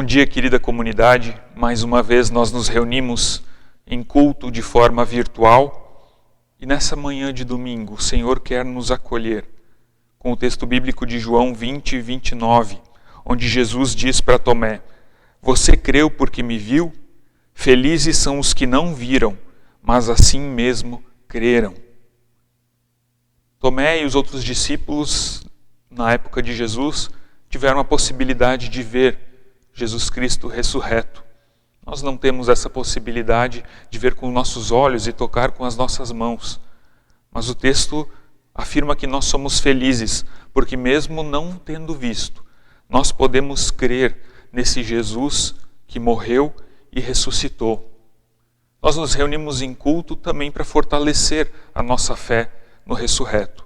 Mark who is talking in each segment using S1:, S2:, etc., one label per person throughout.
S1: dia, querida comunidade. Mais uma vez nós nos reunimos em culto de forma virtual e nessa manhã de domingo o Senhor quer nos acolher com o texto bíblico de João 20 e 29, onde Jesus diz para Tomé: "Você creu porque me viu? Felizes são os que não viram, mas assim mesmo creram." Tomé e os outros discípulos, na época de Jesus, tiveram a possibilidade de ver Jesus Cristo ressurreto. Nós não temos essa possibilidade de ver com nossos olhos e tocar com as nossas mãos. Mas o texto afirma que nós somos felizes, porque mesmo não tendo visto, nós podemos crer nesse Jesus que morreu e ressuscitou. Nós nos reunimos em culto também para fortalecer a nossa fé no ressurreto.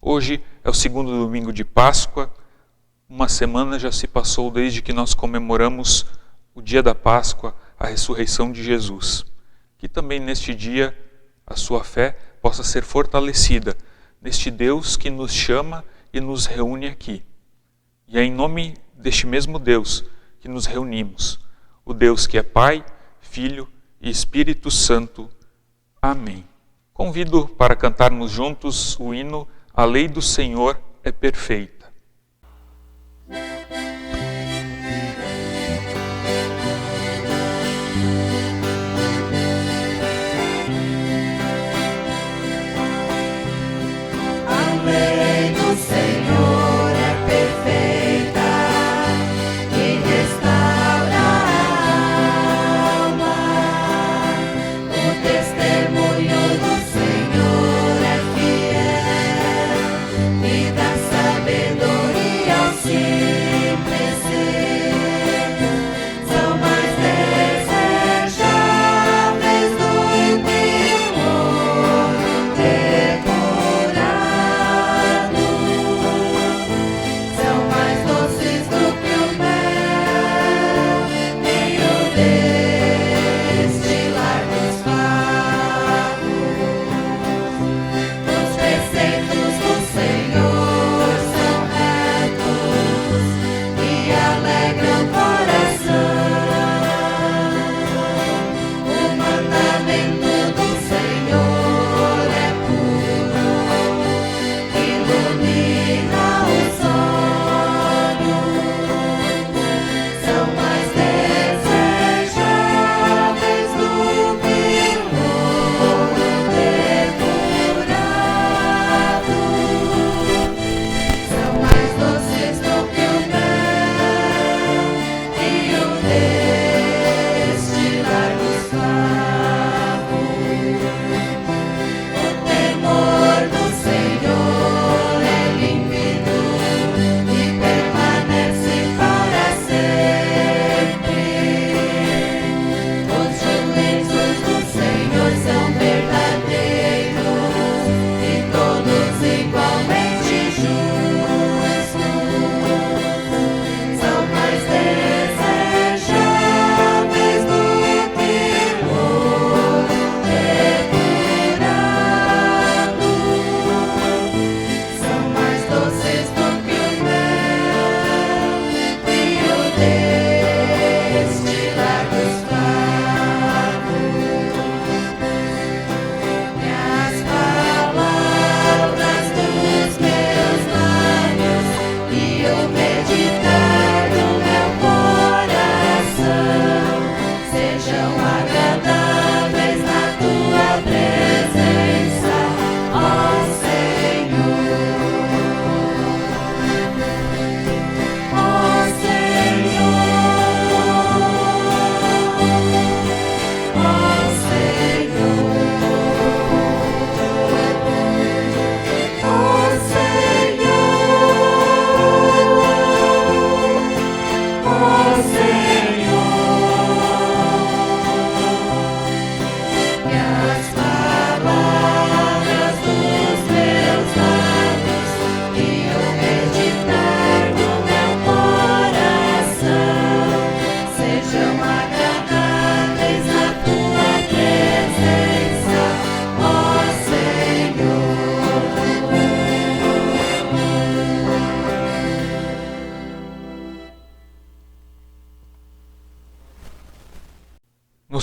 S1: Hoje é o segundo domingo de Páscoa. Uma semana já se passou desde que nós comemoramos o dia da Páscoa, a ressurreição de Jesus. Que também neste dia a sua fé possa ser fortalecida neste Deus que nos chama e nos reúne aqui. E é em nome deste mesmo Deus que nos reunimos. O Deus que é Pai, Filho e Espírito Santo. Amém. Convido para cantarmos juntos o hino "A Lei do Senhor é Perfeita."
S2: A lei do Senhor é perfeita e restaura a alma. O testemunho do Senhor é fiel e dá sabedoria.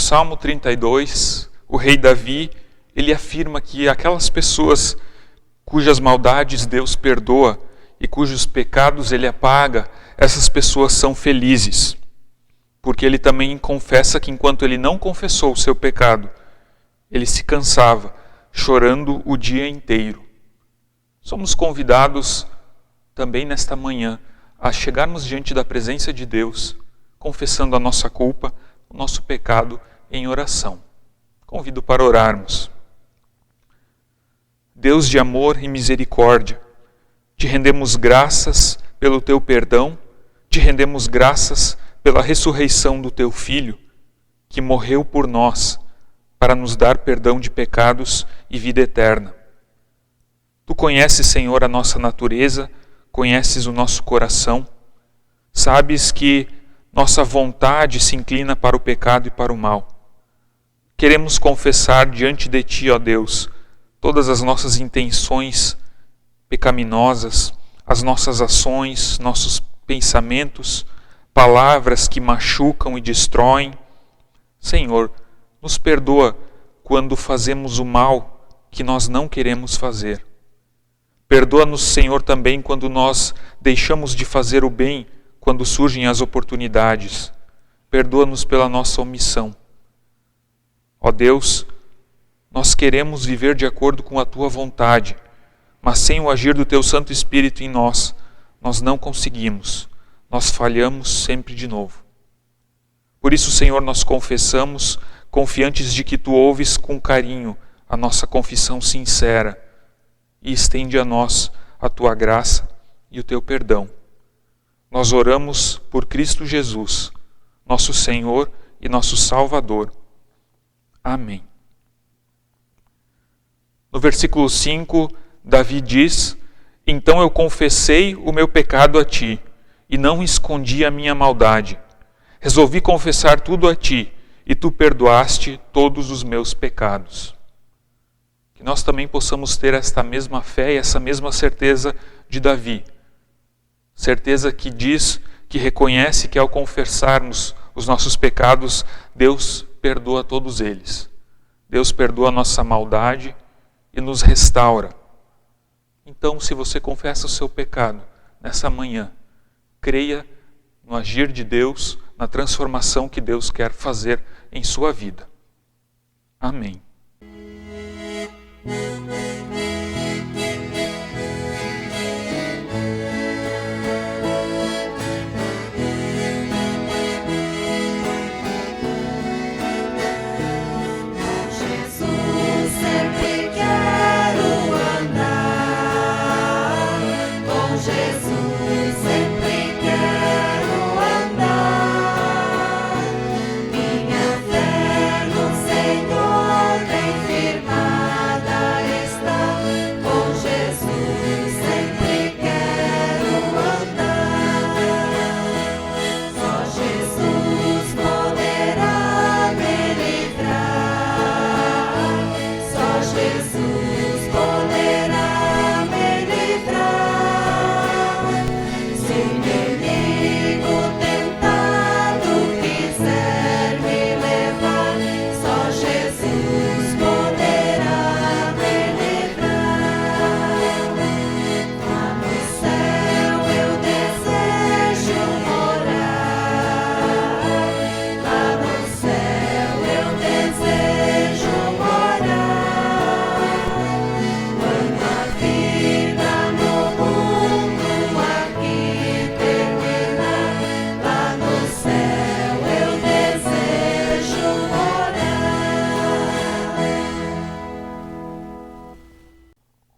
S1: Salmo 32, o rei Davi, ele afirma que aquelas pessoas cujas maldades Deus perdoa e cujos pecados ele apaga, essas pessoas são felizes. Porque ele também confessa que enquanto ele não confessou o seu pecado, ele se cansava, chorando o dia inteiro. Somos convidados também nesta manhã a chegarmos diante da presença de Deus, confessando a nossa culpa, o nosso pecado em oração. Convido para orarmos. Deus de amor e misericórdia, te rendemos graças pelo teu perdão, te rendemos graças pela ressurreição do teu Filho, que morreu por nós, para nos dar perdão de pecados e vida eterna. Tu conheces, Senhor, a nossa natureza, conheces o nosso coração, sabes que nossa vontade se inclina para o pecado e para o mal. Queremos confessar diante de Ti, ó Deus, todas as nossas intenções pecaminosas, as nossas ações, nossos pensamentos, palavras que machucam e destroem. Senhor, nos perdoa quando fazemos o mal que nós não queremos fazer. Perdoa-nos, Senhor, também quando nós deixamos de fazer o bem quando surgem as oportunidades. Perdoa-nos pela nossa omissão. Ó Deus, nós queremos viver de acordo com a Tua vontade, mas sem o agir do Teu Santo Espírito em nós, nós não conseguimos. Nós falhamos sempre de novo. Por isso, Senhor, nós confessamos, confiantes de que Tu ouves com carinho a nossa confissão sincera e estende a nós a Tua graça e o Teu perdão. Nós oramos por Cristo Jesus, nosso Senhor e nosso Salvador. Amém. No versículo 5, Davi diz: Então eu confessei o meu pecado a Ti, e não escondi a minha maldade. Resolvi confessar tudo a Ti, e Tu perdoaste todos os meus pecados. Que nós também possamos ter esta mesma fé e essa mesma certeza de Davi. Certeza que diz, que reconhece que ao confessarmos os nossos pecados, Deus perdoa todos eles. Deus perdoa a nossa maldade e nos restaura. Então, se você confessa o seu pecado nessa manhã, creia no agir de Deus, na transformação que Deus quer fazer em sua vida. Amém.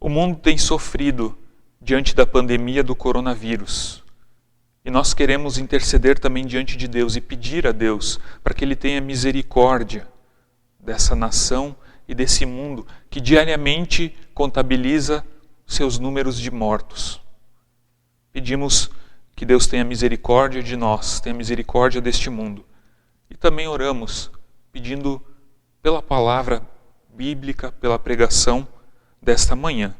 S1: O mundo tem sofrido diante da pandemia do coronavírus. E nós queremos interceder também diante de Deus e pedir a Deus para que Ele tenha misericórdia dessa nação e desse mundo que diariamente contabiliza seus números de mortos. Pedimos que Deus tenha misericórdia de nós, tenha misericórdia deste mundo. E também oramos pedindo pela palavra bíblica, pela pregação desta manhã.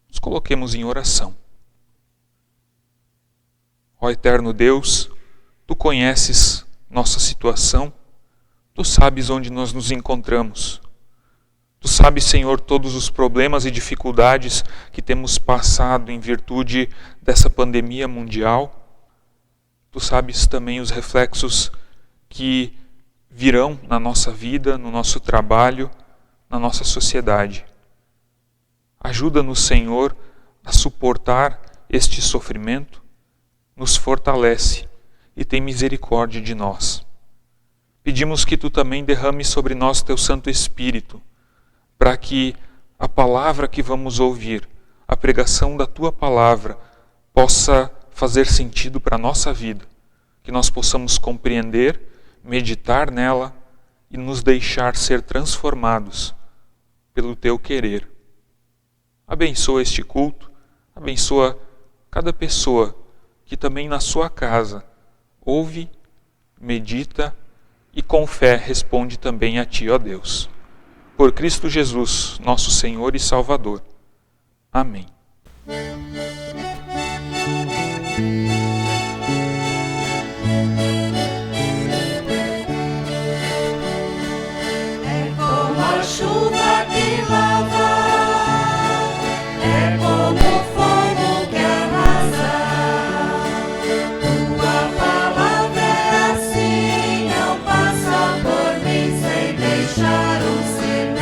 S1: Nos coloquemos em oração. Ó eterno Deus, Tu conheces nossa situação, Tu sabes onde nós nos encontramos. Tu sabes, Senhor, todos os problemas e dificuldades que temos passado em virtude dessa pandemia mundial. Tu sabes também os reflexos que virão na nossa vida, no nosso trabalho, na nossa sociedade. Ajuda-nos, Senhor, a suportar este sofrimento, nos fortalece e tem misericórdia de nós. Pedimos que Tu também derrames sobre nós Teu Santo Espírito, para que a palavra que vamos ouvir, a pregação da Tua palavra, possa fazer sentido para a nossa vida, que nós possamos compreender, meditar nela e nos deixar ser transformados pelo Teu querer. Abençoa este culto, abençoa cada pessoa que também na sua casa ouve, medita e com fé responde também a Ti, ó Deus. Por Cristo Jesus, nosso Senhor e Salvador. Amém.
S2: É como a chuva que lava, é como o fogo que arrasa. Tua palavra é assim, não passa por mim sem deixar um sinal.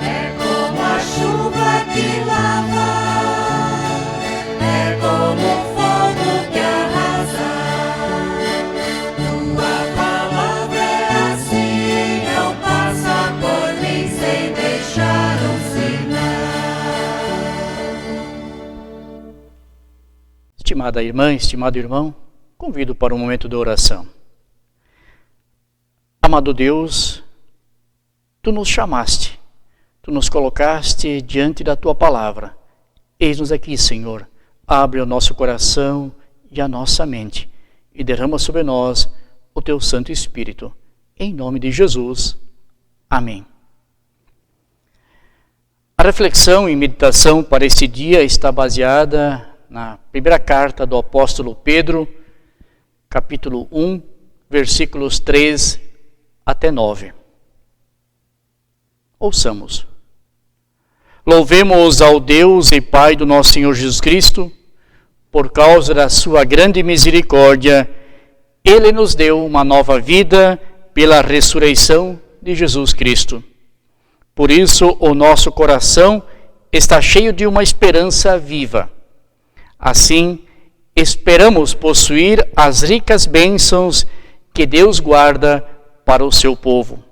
S2: É como a chuva que lava, é como o fogo que arrasa. Tua palavra é assim, não passa por mim sem deixar um sinal.
S3: Estimada irmã, estimado irmão, convido para um momento de oração. Amado Deus, Tu nos chamaste, Tu nos colocaste diante da Tua palavra. Eis-nos aqui, Senhor, abre o nosso coração e a nossa mente e derrama sobre nós o Teu Santo Espírito. Em nome de Jesus. Amém. A reflexão e meditação para este dia está baseada na primeira carta do apóstolo Pedro, capítulo 1, versículos 3 até 9. Ouçamos. Louvemos ao Deus e Pai do nosso Senhor Jesus Cristo, por causa da sua grande misericórdia, Ele nos deu uma nova vida pela ressurreição de Jesus Cristo. Por isso, o nosso coração está cheio de uma esperança viva. Assim, esperamos possuir as ricas bênçãos que Deus guarda para o seu povo.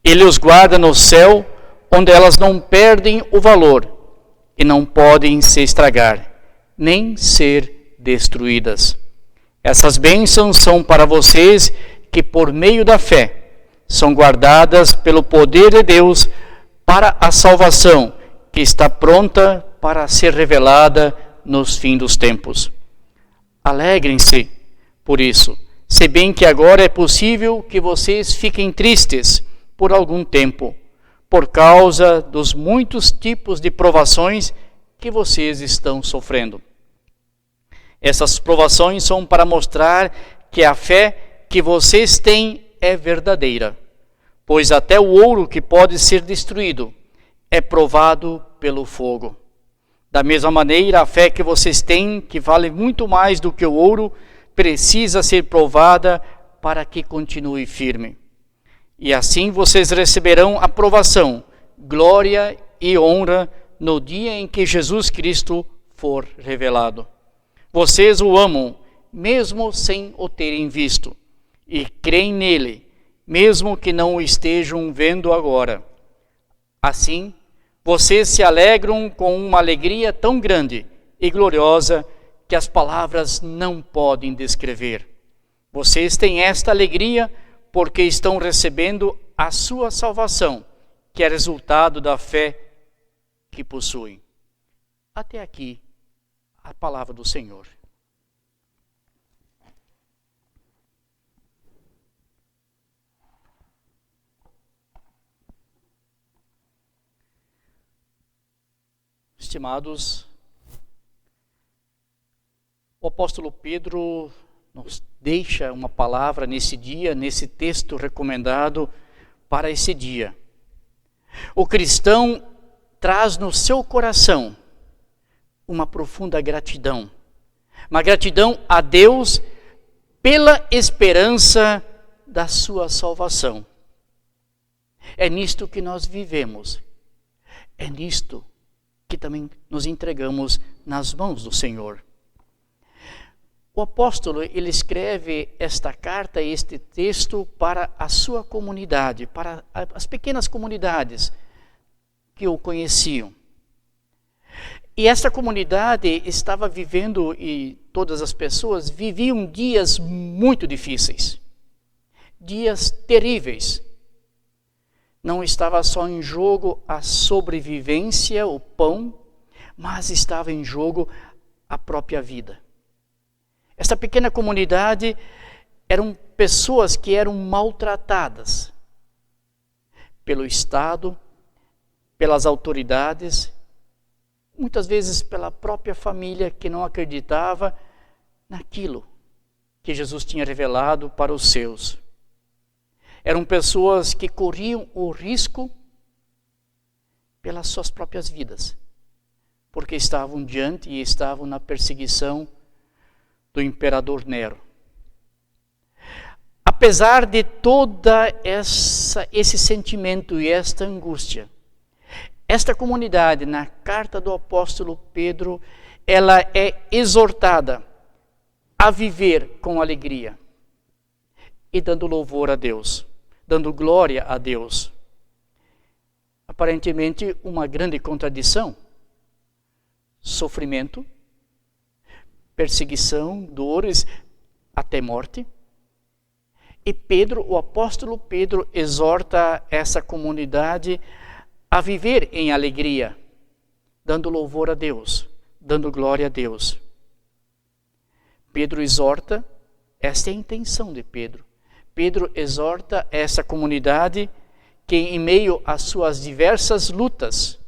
S3: Ele os guarda no céu, onde elas não perdem o valor e não podem se estragar, nem ser destruídas. Essas bênçãos são para vocês que, por meio da fé, são guardadas pelo poder de Deus para a salvação que está pronta para ser revelada nos fins dos tempos. Alegrem-se por isso, se bem que agora é possível que vocês fiquem tristes por algum tempo, por causa dos muitos tipos de provações que vocês estão sofrendo. Essas provações são para mostrar que a fé que vocês têm é verdadeira, pois até o ouro que pode ser destruído é provado pelo fogo. Da mesma maneira, a fé que vocês têm, que vale muito mais do que o ouro, precisa ser provada para que continue firme. E assim vocês receberão aprovação, glória e honra no dia em que Jesus Cristo for revelado. Vocês o amam, mesmo sem o terem visto, e creem nele, mesmo que não o estejam vendo agora. Assim, vocês se alegram com uma alegria tão grande e gloriosa que as palavras não podem descrever. Vocês têm esta alegria porque estão recebendo a sua salvação, que é resultado da fé que possuem. Até aqui, a palavra do Senhor. Estimados, o apóstolo Pedro nos deixa uma palavra nesse dia, nesse texto recomendado para esse dia. O cristão traz no seu coração uma profunda gratidão. Uma gratidão a Deus pela esperança da sua salvação. É nisto que nós vivemos. É nisto que também nos entregamos nas mãos do Senhor. O apóstolo, ele escreve esta carta, este texto para a sua comunidade, para as pequenas comunidades que o conheciam. E esta comunidade estava vivendo, e todas as pessoas viviam dias muito difíceis, dias terríveis. Não estava só em jogo a sobrevivência, o pão, mas estava em jogo a própria vida. Esta pequena comunidade eram pessoas que eram maltratadas pelo Estado, pelas autoridades, muitas vezes pela própria família que não acreditava naquilo que Jesus tinha revelado para os seus. Eram pessoas que corriam o risco pelas suas próprias vidas, porque estavam diante e estavam na perseguição do imperador Nero. Apesar de toda esse sentimento e esta angústia, esta comunidade, na carta do apóstolo Pedro, ela é exortada a viver com alegria e dando louvor a Deus, dando glória a Deus. Aparentemente, uma grande contradição. Sofrimento, perseguição, dores, até morte. E Pedro, o apóstolo Pedro, exorta essa comunidade a viver em alegria, dando louvor a Deus, dando glória a Deus. Pedro exorta, esta é a intenção de Pedro. Pedro exorta essa comunidade que, em meio às suas diversas lutas,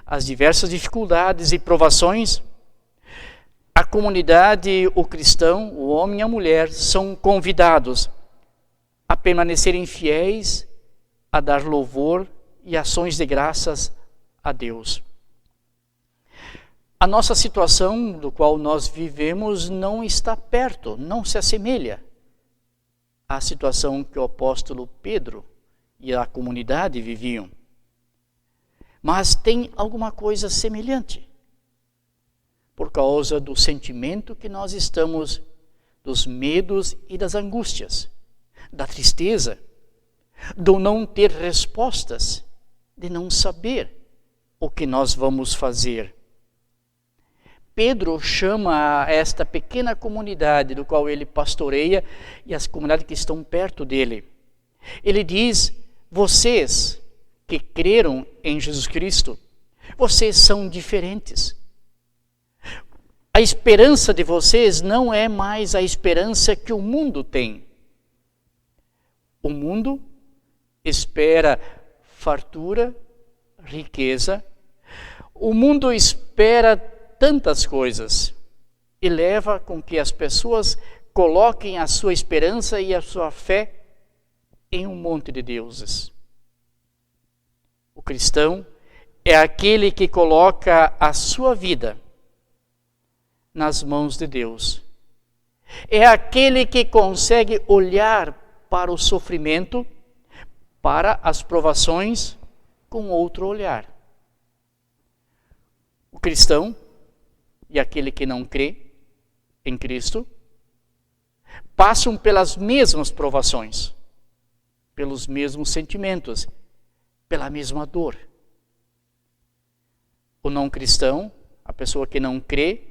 S3: às diversas dificuldades e provações, a comunidade, o cristão, o homem e a mulher são convidados a permanecerem fiéis, a dar louvor e ações de graças a Deus. A nossa situação do qual nós vivemos não está perto, não se assemelha à situação que o apóstolo Pedro e a comunidade viviam. Mas tem alguma coisa semelhante, por causa do sentimento que nós estamos, dos medos e das angústias, da tristeza, do não ter respostas, de não saber o que nós vamos fazer. Pedro chama esta pequena comunidade do qual ele pastoreia e as comunidades que estão perto dele. Ele diz: vocês que creram em Jesus Cristo, vocês são diferentes. A esperança de vocês não é mais a esperança que o mundo tem. O mundo espera fartura, riqueza. O mundo espera tantas coisas e leva com que as pessoas coloquem a sua esperança e a sua fé em um monte de deuses. O cristão é aquele que coloca a sua vida nas mãos de Deus. É aquele que consegue olhar para o sofrimento, para as provações, com outro olhar. O cristão e aquele que não crê em Cristo passam pelas mesmas provações, pelos mesmos sentimentos, pela mesma dor. O não cristão, a pessoa que não crê,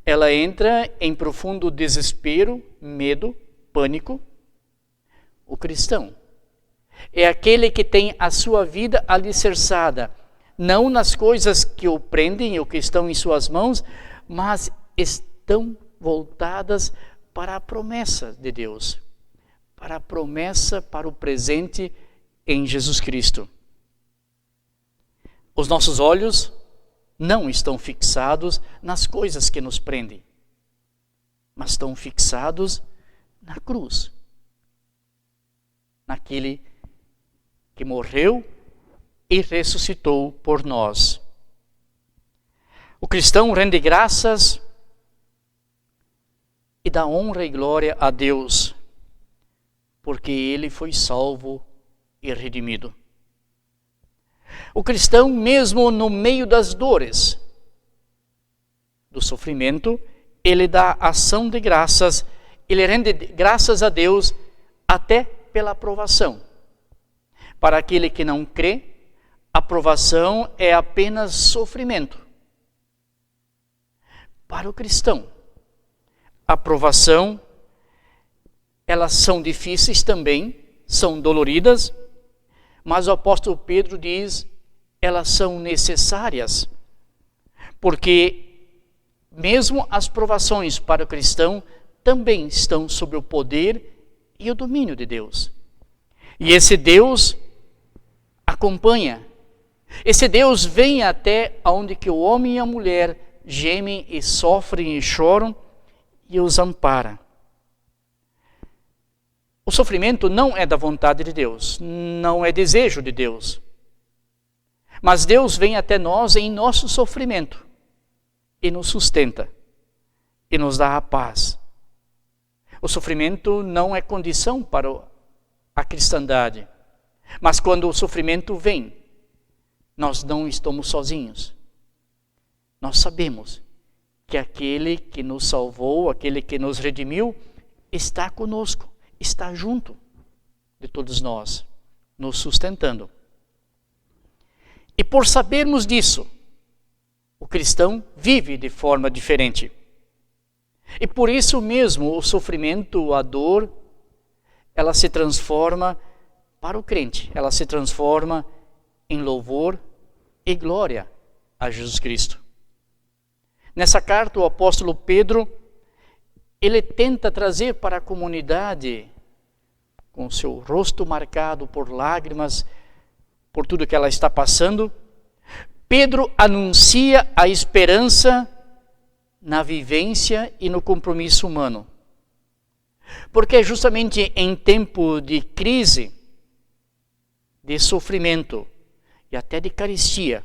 S3: ela entra em profundo desespero, medo, pânico. O cristão é aquele que tem a sua vida alicerçada, não nas coisas que o prendem ou que estão em suas mãos, mas estão voltadas para a promessa de Deus, para a promessa, para o presente em Jesus Cristo. Os nossos olhos não estão fixados nas coisas que nos prendem, mas estão fixados na cruz, naquele que morreu e ressuscitou por nós. O cristão rende graças e dá honra e glória a Deus, porque ele foi salvo e redimido. O cristão, mesmo no meio das dores, do sofrimento, ele dá ação de graças, ele rende graças a Deus até pela aprovação. Para aquele que não crê, a aprovação é apenas sofrimento. Para o cristão, a aprovação, elas são difíceis também, são doloridas, mas o apóstolo Pedro diz, elas são necessárias, porque mesmo as provações para o cristão também estão sob o poder e o domínio de Deus. E esse Deus acompanha, esse Deus vem até onde que o homem e a mulher gemem e sofrem e choram e os ampara. O sofrimento não é da vontade de Deus, não é desejo de Deus. Mas Deus vem até nós em nosso sofrimento e nos sustenta e nos dá a paz. O sofrimento não é condição para a cristandade, mas quando o sofrimento vem, nós não estamos sozinhos. Nós sabemos que aquele que nos salvou, aquele que nos redimiu, está conosco, está junto de todos nós, nos sustentando. E por sabermos disso, o cristão vive de forma diferente. E por isso mesmo o sofrimento, a dor, ela se transforma para o crente, ela se transforma em louvor e glória a Jesus Cristo. Nessa carta, o apóstolo Pedro, ele tenta trazer para a comunidade, com seu rosto marcado por lágrimas, por tudo que ela está passando, Pedro anuncia a esperança na vivência e no compromisso humano. Porque é justamente em tempo de crise, de sofrimento e até de carestia,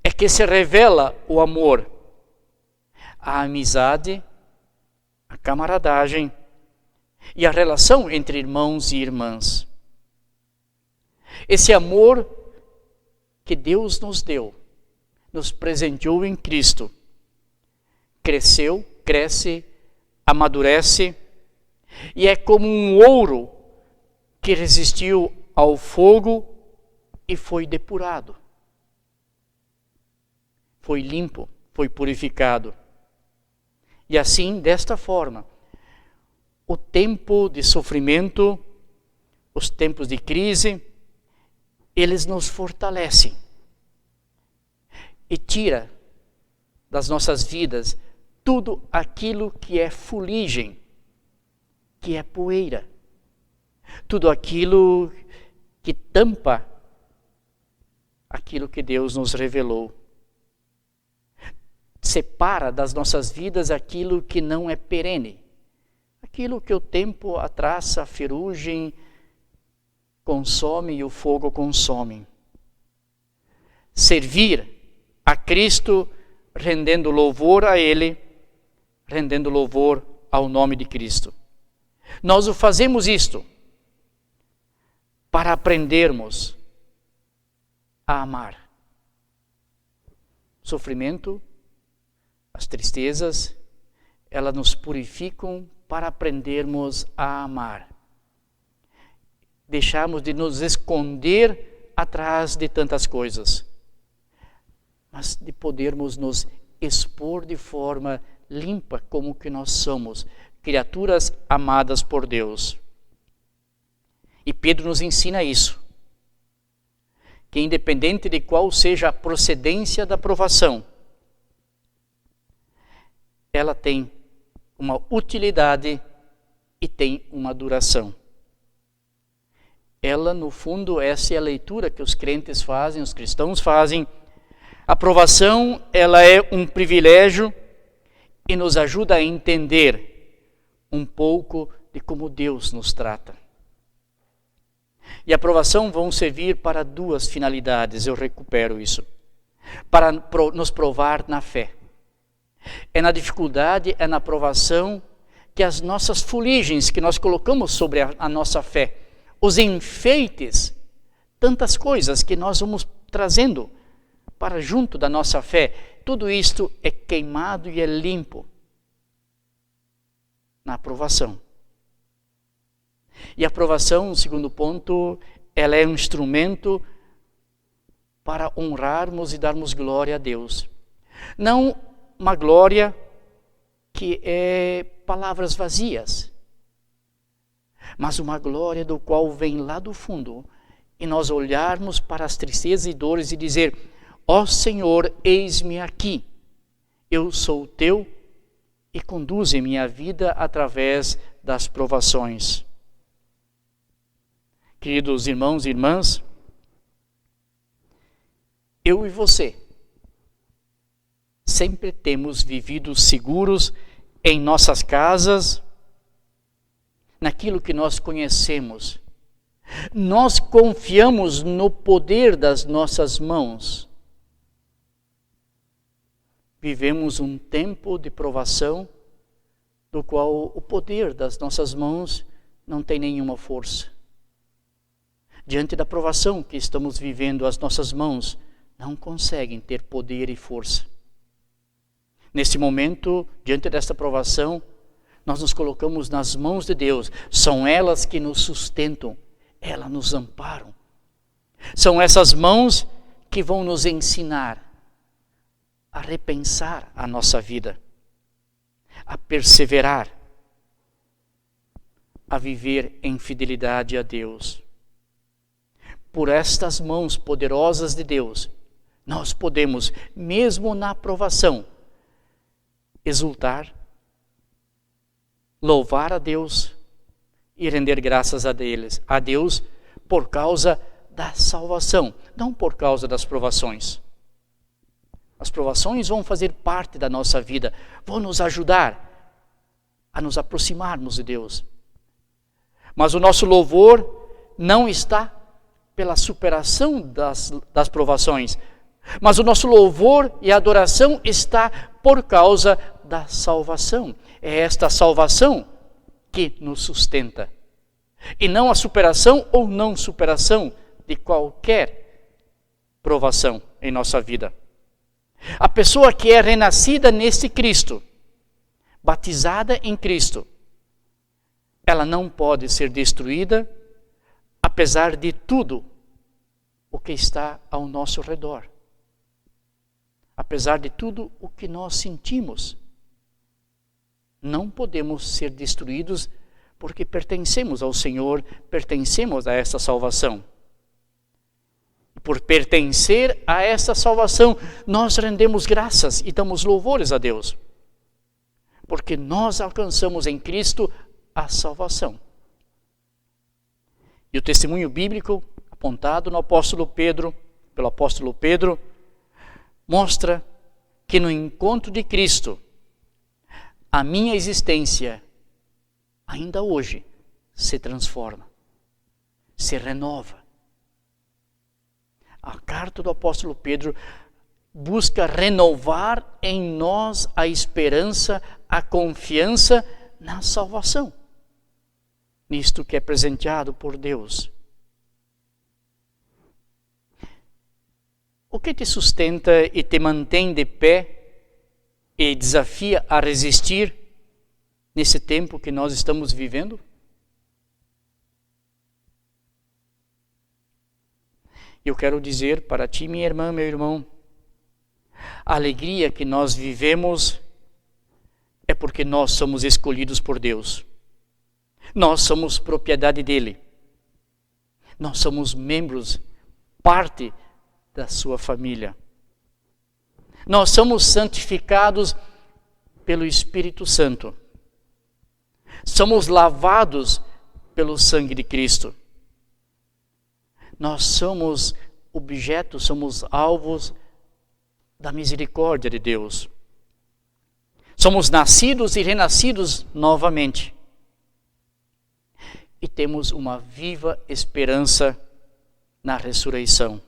S3: é que se revela o amor, a amizade, a camaradagem e a relação entre irmãos e irmãs. Esse amor que Deus nos deu, nos presenteou em Cristo, cresceu, cresce, amadurece e é como um ouro que resistiu ao fogo e foi depurado. Foi limpo, foi purificado. E assim, desta forma, o tempo de sofrimento, os tempos de crise, eles nos fortalecem e tira das nossas vidas tudo aquilo que é fuligem, que é poeira, tudo aquilo que tampa aquilo que Deus nos revelou. Separa das nossas vidas aquilo que não é perene, aquilo que o tempo, a traça, a ferrugem consome e o fogo consome. Servir a Cristo, rendendo louvor a Ele, rendendo louvor ao nome de Cristo. Nós o fazemos isto para aprendermos a amar. Sofrimento, as tristezas, elas nos purificam para aprendermos a amar. Deixarmos de nos esconder atrás de tantas coisas, mas de podermos nos expor de forma limpa como que nós somos, criaturas amadas por Deus. E Pedro nos ensina isso, que independente de qual seja a procedência da provação, ela tem uma utilidade e tem uma duração. Ela, no fundo, essa é a leitura que os crentes fazem, os cristãos fazem. A provação, ela é um privilégio e nos ajuda a entender um pouco de como Deus nos trata. E a provação vão servir para duas finalidades, eu recupero isso. Para nos provar na fé. É na dificuldade, é na provação que as nossas fuligens que nós colocamos sobre a nossa fé, os enfeites, tantas coisas que nós vamos trazendo para junto da nossa fé, tudo isto é queimado e é limpo na aprovação. E a aprovação, segundo ponto, ela é um instrumento para honrarmos e darmos glória a Deus. Não uma glória que é palavras vazias, mas uma glória do qual vem lá do fundo e nós olharmos para as tristezas e dores e dizer: ó Senhor, eis-me aqui, eu sou teu e conduze minha vida através das provações. Queridos irmãos e irmãs, eu e você sempre temos vivido seguros em nossas casas, naquilo que nós conhecemos. Nós confiamos no poder das nossas mãos. Vivemos um tempo de provação, do qual o poder das nossas mãos não tem nenhuma força. Diante da provação que estamos vivendo, as nossas mãos não conseguem ter poder e força. Neste momento, diante desta provação, nós nos colocamos nas mãos de Deus. São elas que nos sustentam, elas nos amparam. São essas mãos que vão nos ensinar a repensar a nossa vida, a perseverar, a viver em fidelidade a Deus. Por estas mãos poderosas de Deus, nós podemos, mesmo na provação, exultar, louvar a Deus e render graças a Deus por causa da salvação, não por causa das provações. As provações vão fazer parte da nossa vida, vão nos ajudar a nos aproximarmos de Deus. Mas o nosso louvor não está pela superação das provações, mas o nosso louvor e adoração está por causa da salvação. É esta salvação que nos sustenta, e não a superação ou não superação de qualquer provação em nossa vida. A pessoa que é renascida neste Cristo, batizada em Cristo, ela não pode ser destruída, apesar de tudo o que está ao nosso redor. Apesar de tudo o que nós sentimos, não podemos ser destruídos porque pertencemos ao Senhor, pertencemos a essa salvação. Por pertencer a essa salvação, nós rendemos graças e damos louvores a Deus, porque nós alcançamos em Cristo a salvação. E o testemunho bíblico apontado no apóstolo Pedro, pelo apóstolo Pedro, mostra que no encontro de Cristo, a minha existência, ainda hoje, se transforma, se renova. A carta do apóstolo Pedro busca renovar em nós a esperança, a confiança na salvação, nisto que é presenteado por Deus. O que te sustenta e te mantém de pé e desafia a resistir nesse tempo que nós estamos vivendo? Eu quero dizer para ti, minha irmã, meu irmão, a alegria que nós vivemos é porque nós somos escolhidos por Deus. Nós somos propriedade dele. Nós somos membros, parte da sua família. Nós somos santificados pelo Espírito Santo. Somos lavados pelo sangue de Cristo. Nós somos objetos, somos alvos da misericórdia de Deus. Somos nascidos e renascidos novamente. E temos uma viva esperança na ressurreição.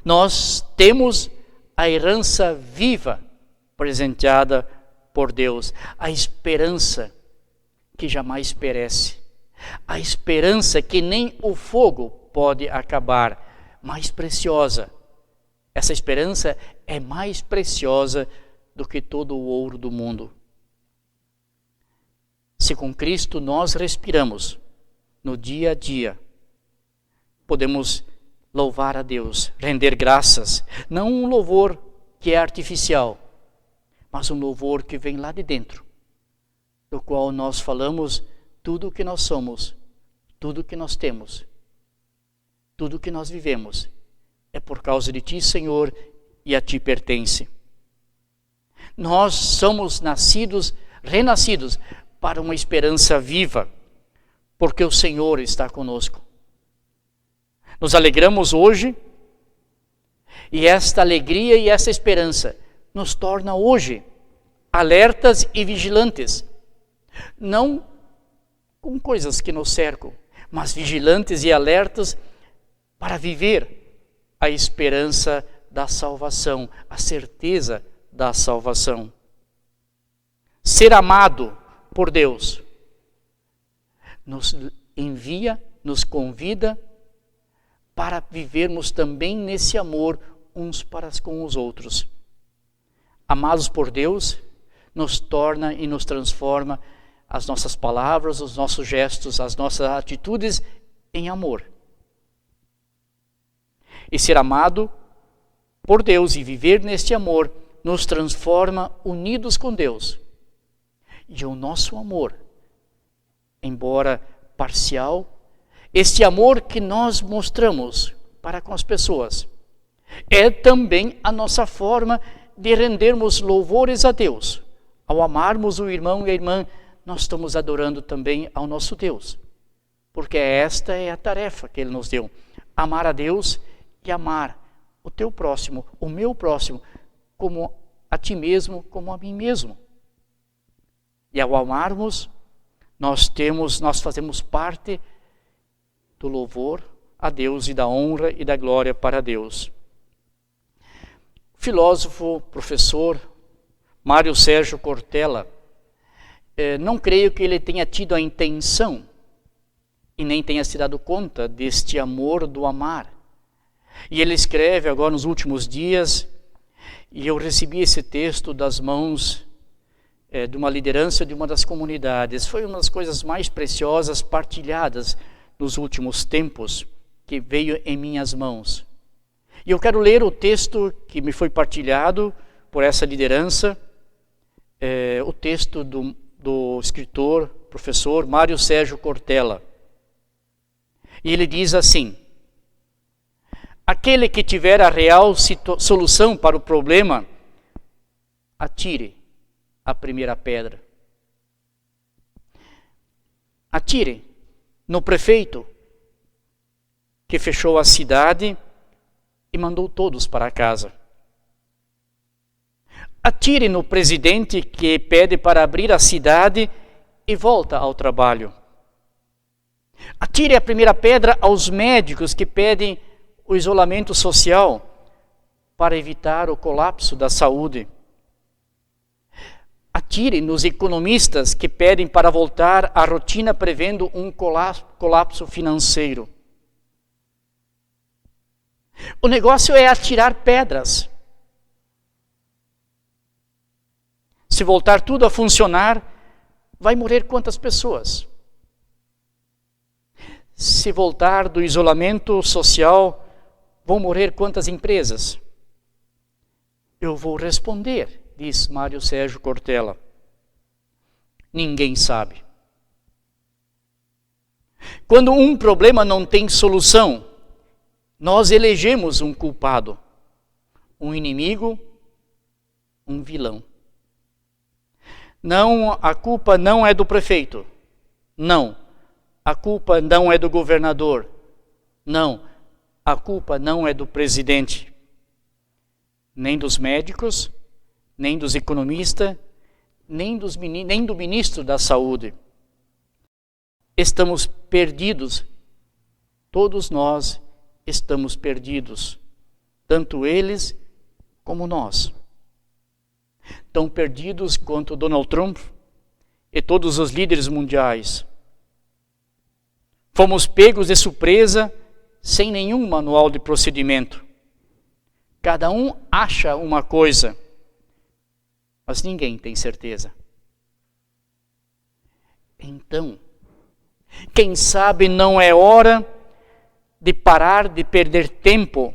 S3: Nós temos a herança viva presenteada por Deus, a esperança que jamais perece, a esperança que nem o fogo pode acabar, mais preciosa. Essa esperança é mais preciosa do que todo o ouro do mundo. Se com Cristo nós respiramos no dia a dia, podemos louvar a Deus, render graças, não um louvor que é artificial, mas um louvor que vem lá de dentro, do qual nós falamos tudo o que nós somos, tudo o que nós temos, tudo o que nós vivemos, é por causa de Ti, Senhor, e a Ti pertence. Nós somos nascidos, renascidos, para uma esperança viva, porque o Senhor está conosco. Nos alegramos hoje, e esta alegria e essa esperança nos torna hoje alertas e vigilantes, não com coisas que nos cercam, mas vigilantes e alertas para viver a esperança da salvação, a certeza da salvação. Ser amado por Deus nos envia, nos convida para vivermos também nesse amor uns para com os outros. Amados por Deus, nos torna e nos transforma as nossas palavras, os nossos gestos, as nossas atitudes em amor. E ser amado por Deus e viver neste amor nos transforma unidos com Deus. E o nosso amor, embora parcial, este amor que nós mostramos para com as pessoas, é também a nossa forma de rendermos louvores a Deus. Ao amarmos o irmão e a irmã, nós estamos adorando também ao nosso Deus. Porque esta é a tarefa que Ele nos deu. Amar a Deus e amar o teu próximo, o meu próximo, como a ti mesmo, como a mim mesmo. E ao amarmos, nós fazemos parte do louvor a Deus e da honra e da glória para Deus. Filósofo, professor Mário Sérgio Cortella, não creio que ele tenha tido a intenção e nem tenha se dado conta deste amor do amar. E ele escreve agora nos últimos dias, e eu recebi esse texto das mãos de uma liderança de uma das comunidades. Foi uma das coisas mais preciosas partilhadas nos últimos tempos que veio em minhas mãos. E eu quero ler o texto que me foi partilhado por essa liderança, o texto do escritor, professor Mário Sérgio Cortella. E ele diz assim: aquele que tiver a real solução para o problema, atire a primeira pedra. Atire no prefeito que fechou a cidade e mandou todos para casa. Atire no presidente que pede para abrir a cidade e volta ao trabalho. Atire a primeira pedra aos médicos que pedem o isolamento social para evitar o colapso da saúde. Atire nos economistas que pedem para voltar à rotina prevendo um colapso financeiro. O negócio é atirar pedras. Se voltar tudo a funcionar, vai morrer quantas pessoas? Se voltar do isolamento social, vão morrer quantas empresas? Eu vou responder, diz Mário Sérgio Cortella. Ninguém sabe. Quando um problema não tem solução, nós elegemos um culpado, um inimigo, um vilão. Não, a culpa não é do prefeito. Não, a culpa não é do governador. Não, a culpa não é do presidente. Nem dos médicos, nem dos economistas, nem do ministro da Saúde. Estamos perdidos. Todos nós estamos perdidos. Tanto eles como nós. Tão perdidos quanto Donald Trump e todos os líderes mundiais. Fomos pegos de surpresa sem nenhum manual de procedimento. Cada um acha uma coisa, mas ninguém tem certeza. Então, quem sabe não é hora de parar de perder tempo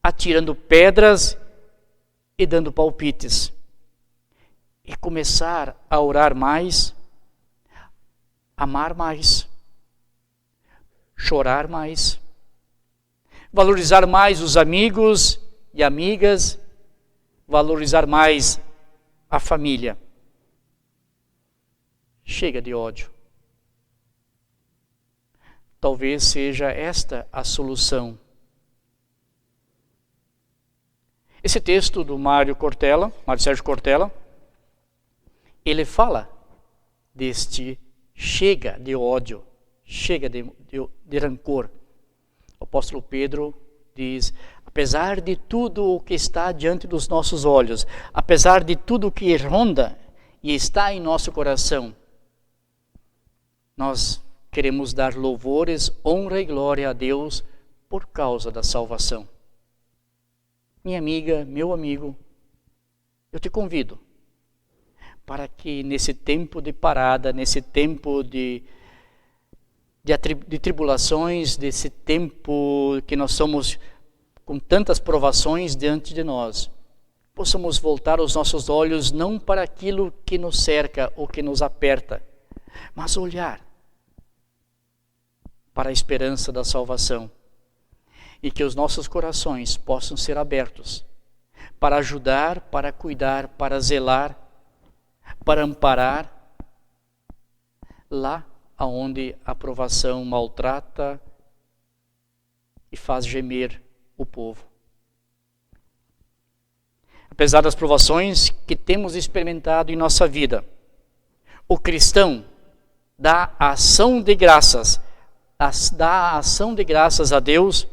S3: atirando pedras e dando palpites e começar a orar mais, amar mais, chorar mais, valorizar mais os amigos e amigas, valorizar mais a família. Chega de ódio. Talvez seja esta a solução. Esse texto do Mário Sérgio Cortella, ele fala deste chega de ódio, chega de rancor. O apóstolo Pedro diz: apesar de tudo o que está diante dos nossos olhos, apesar de tudo o que ronda e está em nosso coração, nós queremos dar louvores, honra e glória a Deus por causa da salvação. Minha amiga, meu amigo, eu te convido para que nesse tempo de parada, nesse tempo de tribulações, desse tempo que nós somos com tantas provações diante de nós, possamos voltar os nossos olhos não para aquilo que nos cerca ou que nos aperta, mas olhar para a esperança da salvação e que os nossos corações possam ser abertos para ajudar, para cuidar, para zelar, para amparar lá aonde a provação maltrata e faz gemer o povo. Apesar das provações que temos experimentado em nossa vida, o cristão dá a ação de graças a Deus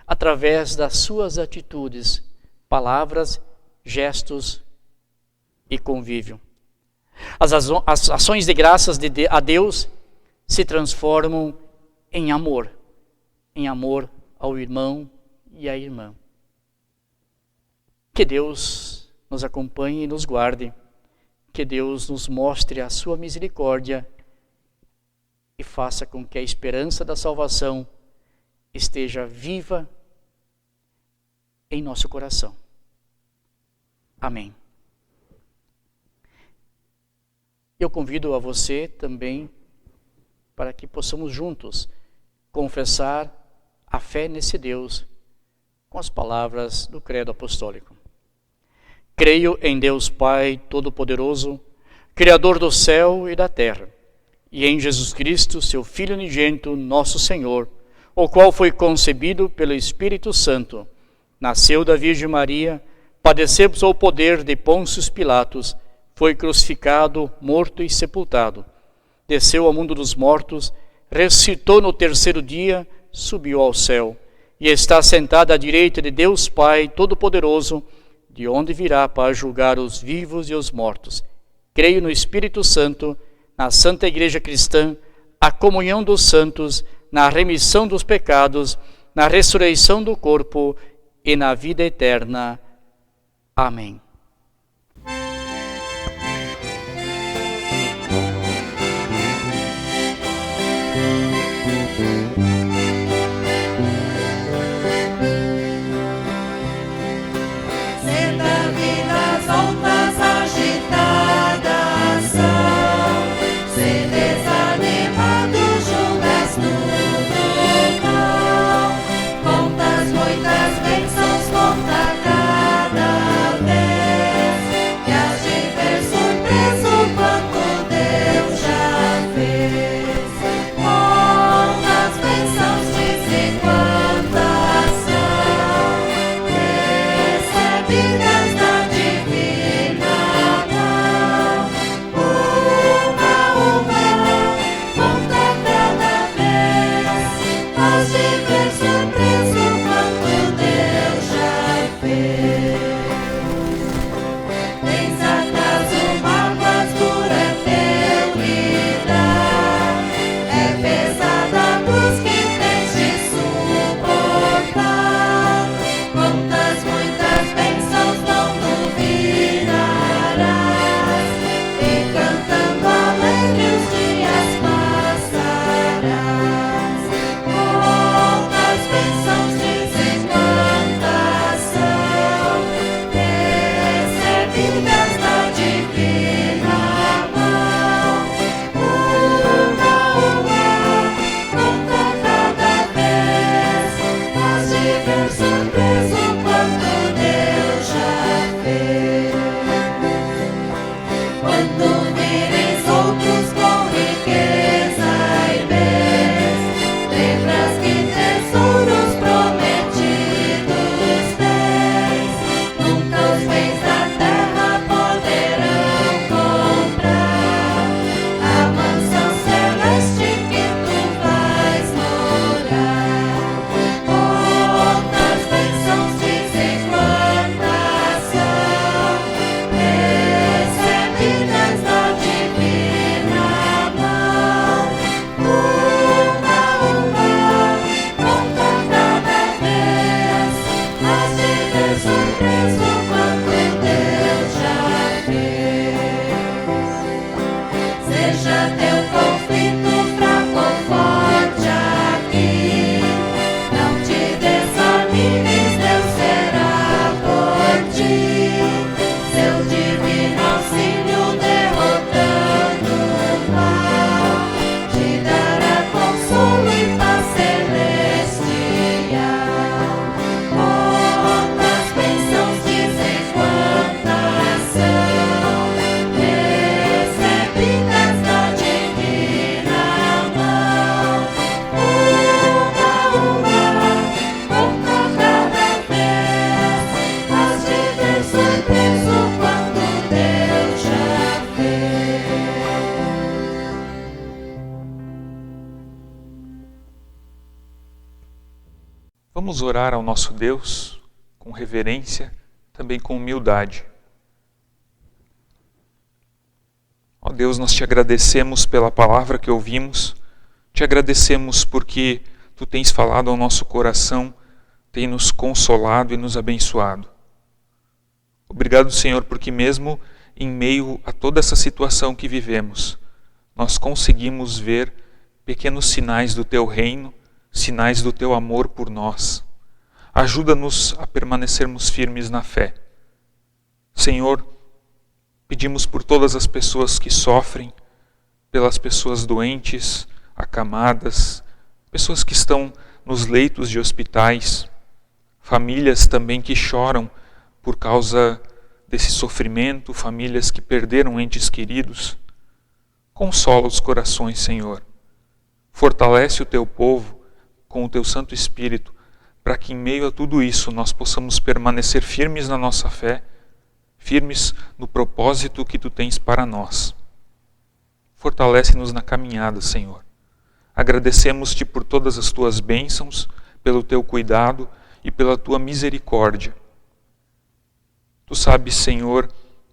S3: através das suas atitudes, palavras, gestos e convívio. As ações de graças a Deus se transformam em amor ao irmão e à irmã. Que Deus nos acompanhe e nos guarde, que Deus nos mostre a sua misericórdia e faça com que a esperança da salvação esteja viva em nosso coração. Amém. Eu convido a você também para que possamos juntos confessar a fé nesse Deus com as palavras do Credo Apostólico. Creio em Deus Pai Todo-Poderoso, Criador do céu e da terra, e em Jesus Cristo, seu Filho unigênito, nosso Senhor, o qual foi concebido pelo Espírito Santo, nasceu da Virgem Maria, padeceu sob o poder de Pôncio Pilatos, foi crucificado, morto e sepultado, desceu ao mundo dos mortos, ressuscitou no terceiro dia, subiu ao céu, e está sentado à direita de Deus Pai Todo-Poderoso, de onde virá para julgar os vivos e os mortos. Creio no Espírito Santo, na Santa Igreja Cristã, a comunhão dos santos, na remissão dos pecados, na ressurreição do corpo e na vida eterna. Amém.
S2: Vidas
S1: Vamos orar ao nosso Deus com reverência, também com humildade. Ó Deus, nós te agradecemos pela palavra que ouvimos, te agradecemos porque tu tens falado ao nosso coração, tem nos consolado e nos abençoado. Obrigado, Senhor, porque mesmo em meio a toda essa situação que vivemos, nós conseguimos ver pequenos sinais do teu reino, sinais do teu amor por nós. Ajuda-nos a permanecermos firmes na fé. Senhor, pedimos por todas as pessoas que sofrem, pelas pessoas doentes, acamadas, pessoas que estão nos leitos de hospitais, famílias também que choram por causa desse sofrimento, famílias que perderam entes queridos. Consola os corações, Senhor. Fortalece o teu povo com o teu Santo Espírito, para que em meio a tudo isso nós possamos permanecer firmes na nossa fé, firmes no propósito que tu tens para nós. Fortalece-nos na caminhada, Senhor. Agradecemos-te por todas as tuas bênçãos, pelo teu cuidado e pela tua misericórdia. Tu sabes, Senhor,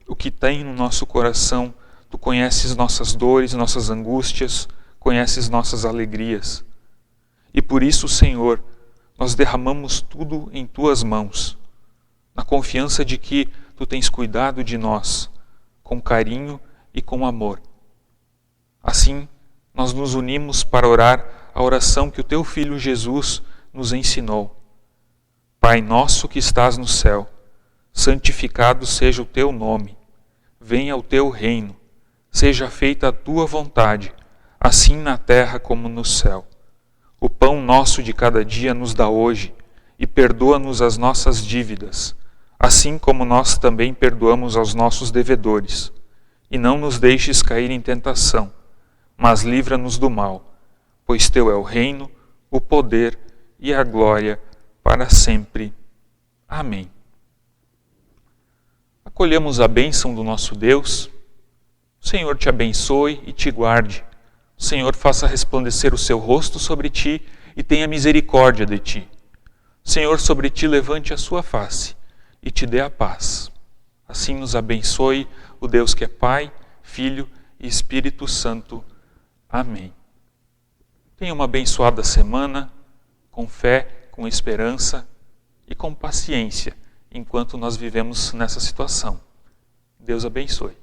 S1: o que tem no nosso coração. Tu conheces nossas dores, nossas angústias, conheces nossas alegrias. E por isso, Senhor, nós derramamos tudo em tuas mãos, na confiança de que tu tens cuidado de nós, com carinho e com amor. Assim, nós nos unimos para orar a oração que o teu Filho Jesus nos ensinou. Pai nosso que estás no céu, santificado seja o teu nome. Venha o teu reino. Seja feita a tua vontade, assim na terra como no céu. O pão nosso de cada dia nos dá hoje, e perdoa-nos as nossas dívidas, assim como nós também perdoamos aos nossos devedores. E não nos deixes cair em tentação, mas livra-nos do mal, pois teu é o reino, o poder e a glória para sempre. Amém. Acolhemos a bênção do nosso Deus. O Senhor te abençoe e te guarde. O Senhor faça resplandecer o seu rosto sobre ti e tenha misericórdia de ti. O Senhor sobre ti levante a sua face e te dê a paz. Assim nos abençoe o Deus que é Pai, Filho e Espírito Santo. Amém. Tenha uma abençoada semana, com fé, com esperança e com paciência, enquanto nós vivemos nessa situação. Deus abençoe.